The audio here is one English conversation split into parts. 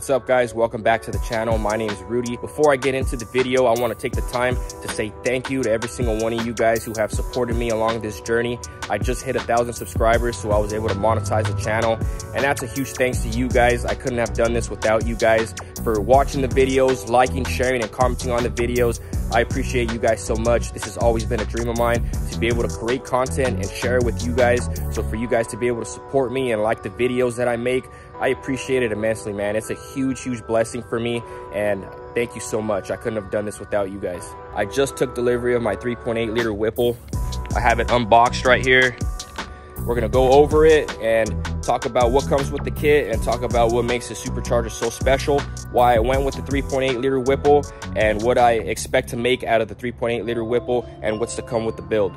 What's up, guys? Welcome back to the channel. My name is Rudy. Before I get into the video, I want to take the time to say thank you to every single one of you guys who have supported me along this journey. I just hit 1,000 subscribers, so I was able to monetize the channel, and that's a huge thanks to you guys. I couldn't have done this without you guys for watching the videos, liking, sharing, and commenting on the videos. I appreciate you guys so much. This has always been a dream of mine to be able to create content and share it with you guys. So for you guys to be able to support me and like the videos that I make, I appreciate it immensely, man. It's a huge blessing for me, and thank you so much. I couldn't have done this without you guys. I just took delivery of my 3.8 liter Whipple. I have it unboxed right here. We're gonna go over it and talk about what comes with the kit and talk about what makes the Supercharger so special, why I went with the 3.8 liter Whipple, and what I expect to make out of the 3.8 liter Whipple, and what's to come with the build.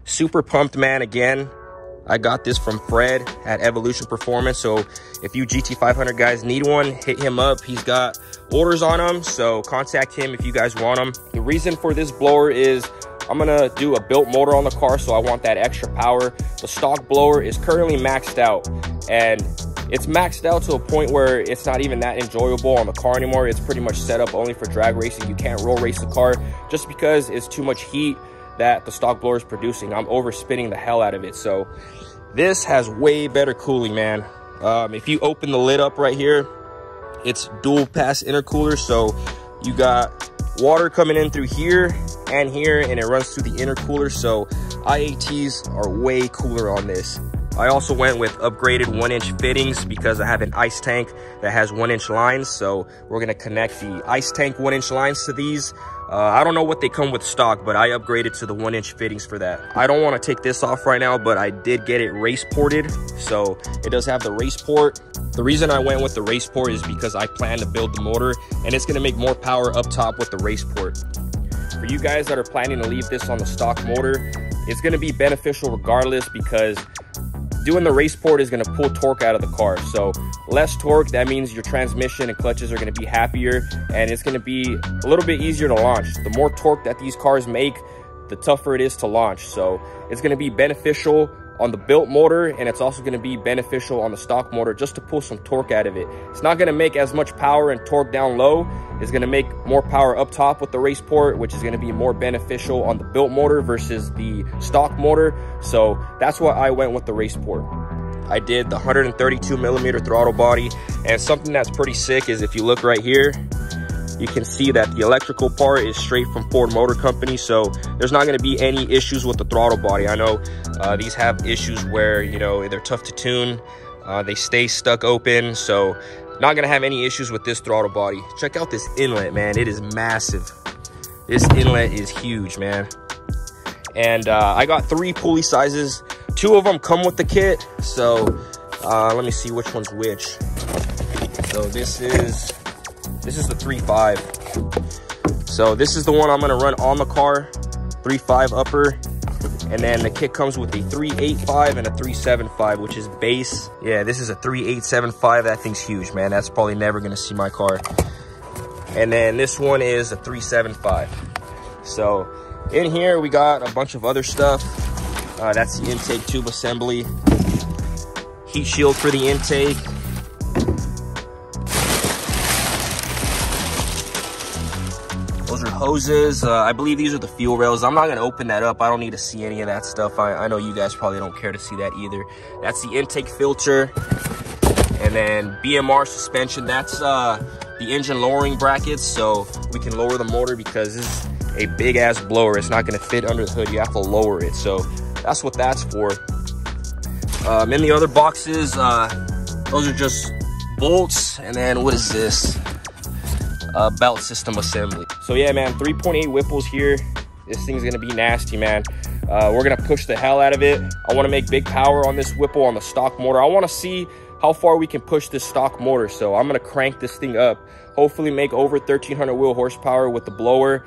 Super pumped, man. Again, I got this from Fred at Evolution Performance. So if you GT500 guys need one, hit him up. He's got orders on them, so contact him if you guys want them. The reason for this blower is I'm gonna do a built motor on the car, so I want that extra power. The stock blower is currently maxed out, and it's maxed out to a point where it's not even that enjoyable on the car anymore. It's pretty much set up only for drag racing. You can't roll race the car just because it's too much heat that the stock blower is producing. I'm overspinning the hell out of it. So this has way better cooling, man. If you open the lid up right here, it's dual pass intercooler. So you got water coming in through here and here, and it runs through the intercooler. So IATs are way cooler on this. I also went with upgraded 1-inch fittings because I have an ice tank that has 1-inch lines. So we're gonna connect the ice tank 1-inch lines to these. I don't know what they come with stock, but I upgraded to the 1-inch fittings for that. I don't want to take this off right now, but I did get it race ported. So it does have the race port. The reason I went with the race port is because I plan to build the motor, and it's gonna make more power up top with the race port. For you guys that are planning to leave this on the stock motor, it's gonna be beneficial regardless, because doing the race port is going to pull torque out of the car. So less torque, that means your transmission and clutches are going to be happier, and it's going to be a little bit easier to launch. The more torque that these cars make, the tougher it is to launch. So it's going to be beneficial on the built motor, and it's also going to be beneficial on the stock motor just to pull some torque out of it. It's not going to make as much power and torque down low. It's going to make more power up top with the race port, which is going to be more beneficial on the built motor versus the stock motor. So that's why I went with the race port. I did the 132 millimeter throttle body, and something that's pretty sick is if you look right here, you can see that the electrical part is straight from Ford Motor Company. So there's not going to be any issues with the throttle body. I know these have issues where, you know, they're tough to tune. They stay stuck open. So not going to have any issues with this throttle body. Check out this inlet, man. It is massive. This inlet is huge, man. And I got 3 pulley sizes. 2 of them come with the kit. So let me see which one's which. So this is the 3.5. So this is the one I'm gonna run on the car, 3.5 upper, and then the kit comes with a 3.85 and a 3.75, which is base. Yeah, this is a 3.875. That thing's huge, man. That's probably never gonna see my car. And then this one is a 3.75. So in here we got a bunch of other stuff. That's the intake tube assembly, heat shield for the intake. Those are hoses. I believe these are the fuel rails. I'm not going to open that up. I don't need to see any of that stuff. I know you guys probably don't care to see that either. That's the intake filter. And then BMR suspension. That's the engine lowering brackets, so we can lower the motor, because this is a big ass blower. It's not going to fit under the hood. You have to lower it. So that's what that's for. In the other boxes, those are just bolts. And then what is this? Belt system assembly. So yeah, man, 3.8 Whipples here. This thing's gonna be nasty, man. We're gonna push the hell out of it. I want to make big power on this Whipple on the stock motor. I want to see how far we can push this stock motor. So I'm gonna crank this thing up, hopefully make over 1,300 wheel horsepower with the blower.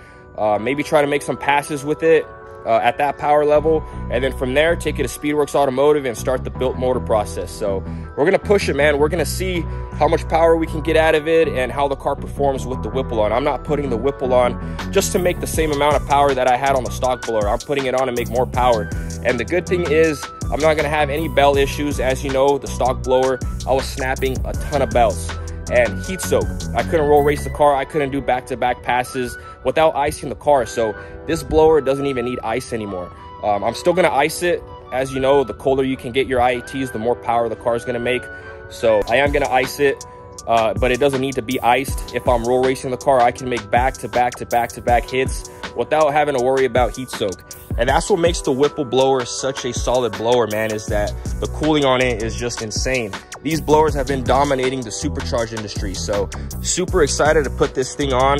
Maybe try to make some passes with it. at that power level, and then from there take it to Speedworks Automotive and start the built motor process. So we're gonna push it, man. We're gonna see how much power we can get out of it and how the car performs with the Whipple on. I'm not putting the Whipple on just to make the same amount of power that I had on the stock blower. I'm putting it on to make more power. And the good thing is I'm not gonna have any belt issues. As you know, the stock blower, I was snapping a ton of belts and heat soak. I couldn't roll race the car. I couldn't do back-to-back passes without icing the car. So this blower doesn't even need ice anymore. I'm still gonna ice it. As you know, the colder you can get your IATs, the more power the car is gonna make. So I am gonna ice it, but it doesn't need to be iced. If I'm roll racing the car, I can make back-to-back hits without having to worry about heat soak. And that's what makes the Whipple blower such a solid blower, man, is that the cooling on it is just insane. These blowers have been dominating the supercharge industry. So super excited to put this thing on,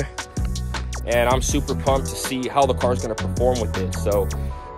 and I'm super pumped to see how the car's gonna perform with it. So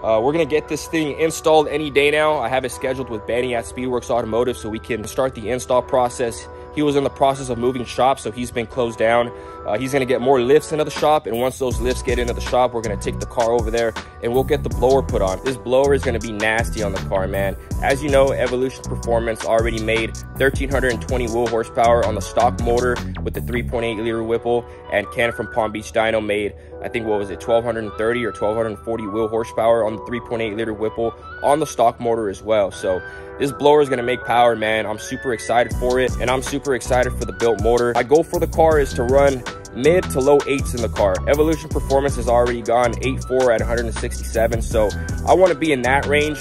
we're gonna get this thing installed any day now. I have it scheduled with Benny at Speedworks Automotive so we can start the install process. He was in the process of moving shops, so he's been closed down. He's gonna get more lifts into the shop, and once those lifts get into the shop, we're gonna take the car over there and we'll get the blower put on. This blower is gonna be nasty on the car, man. As you know, Evolution Performance already made 1,320 wheel horsepower on the stock motor with the 3.8 liter Whipple, and Ken from Palm Beach Dyno made, I think, what was it, 1,230 or 1,240 wheel horsepower on the 3.8 liter Whipple on the stock motor as well. So this blower is gonna make power, man. I'm super excited for it, and I'm super excited for the built motor. My goal for the car is to run mid to low 8s in the car. Evolution Performance has already gone 8.4 at 167, so I want to be in that range,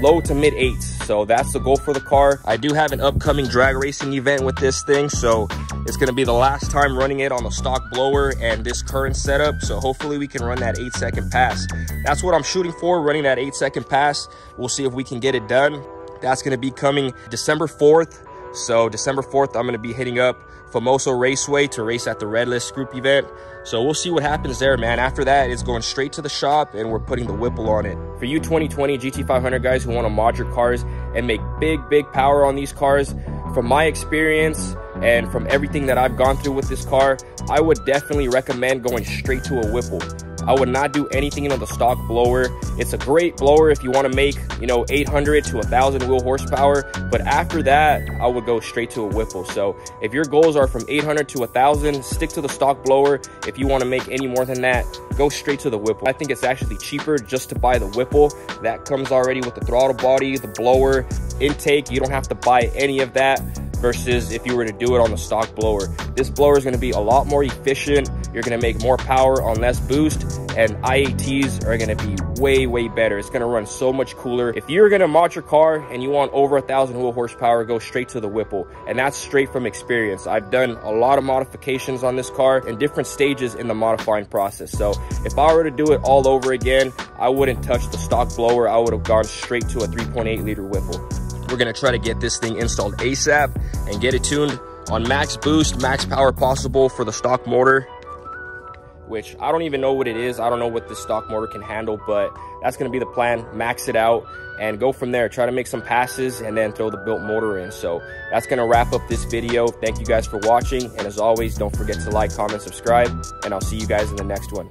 low to mid 8s. So that's the goal for the car. I do have an upcoming drag racing event with this thing, so it's going to be the last time running it on the stock blower and this current setup. So hopefully we can run that 8-second pass. That's what I'm shooting for, running that 8-second pass. We'll see if we can get it done. That's going to be coming December 4th. So December 4th, I'm going to be hitting up Famoso Raceway to race at the Red List group event. So we'll see what happens there, man. After that, it's going straight to the shop and we're putting the Whipple on it. For you 2020 GT500 guys who want to mod your cars and make big power on these cars, from my experience and from everything that I've gone through with this car, I would definitely recommend going straight to a Whipple. I would not do anything on the stock blower. It's a great blower if you want to make, you know, 800 to 1,000 wheel horsepower. But after that, I would go straight to a Whipple. So if your goals are from 800 to 1,000, stick to the stock blower. If you want to make any more than that, go straight to the Whipple. I think it's actually cheaper just to buy the Whipple. That comes already with the throttle body, the blower, intake. You don't have to buy any of that, versus if you were to do it on the stock blower. This blower is going to be a lot more efficient. You're going to make more power on less boost, and IATs are going to be way better. It's going to run so much cooler. If you're going to mod your car and you want over 1,000 wheel horsepower, go straight to the Whipple. And that's straight from experience. I've done a lot of modifications on this car in different stages in the modifying process. So if I were to do it all over again, I wouldn't touch the stock blower. I would have gone straight to a 3.8 liter Whipple. We're gonna try to get this thing installed ASAP and get it tuned on max boost, max power possible for the stock motor, which I don't even know what it is. I don't know what this stock motor can handle, but that's gonna be the plan. Max it out and go from there. Try to make some passes and then throw the built motor in. So that's gonna wrap up this video. Thank you guys for watching. And as always, don't forget to like, comment, subscribe, and I'll see you guys in the next one.